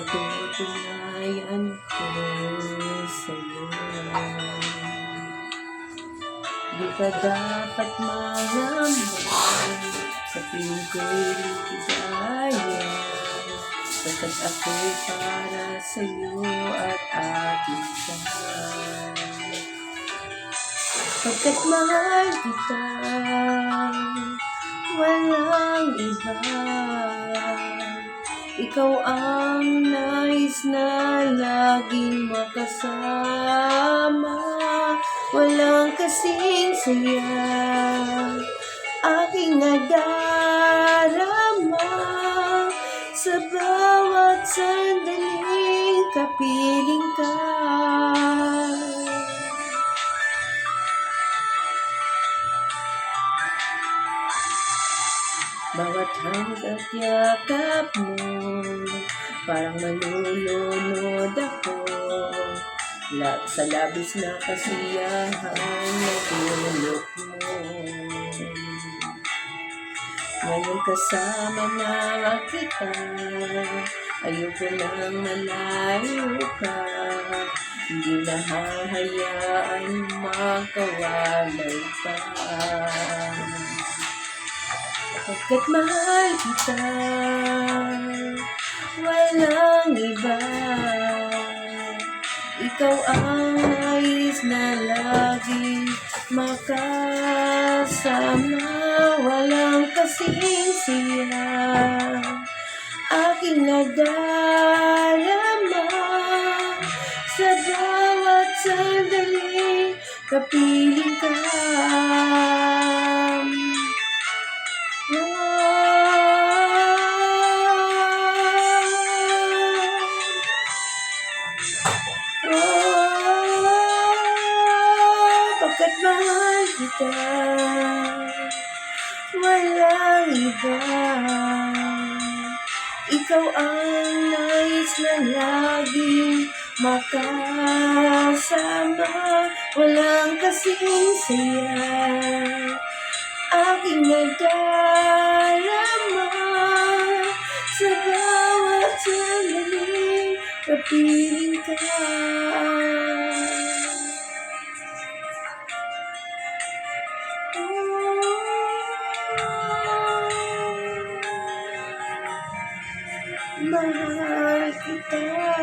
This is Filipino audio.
Patutunayan ko sa'yo. Di ka dapat mangamba sa piling ko'y ligaya, pagkat ako'y para sa'yo at akin ka. Pagkat mahal kita, walang iba. Ikaw ang nais na laging makasama. Walang kasing saya aking nadarama sa bawat sandaling kapiling ka. Bawat hanggat yakap mo, parang malulunod ako. Sa labis na kasiyahan na dulot mo. Ngayon kasama na kita, ayoko nang malayo ka. Hindi na hahayaan magkawalay pa. Pagkat mahal kita, walang iba. Ikaw ang nais na laging makasama. Walang kasing siya aking nadarama sa bawat sandaling kapiling ka. Pagkat mahal kita, walang iba. Ikaw ang nais na laging makasama. Walang kasing saya aking nadarama sa bawat sandaling kapiling ka. Mahal kita.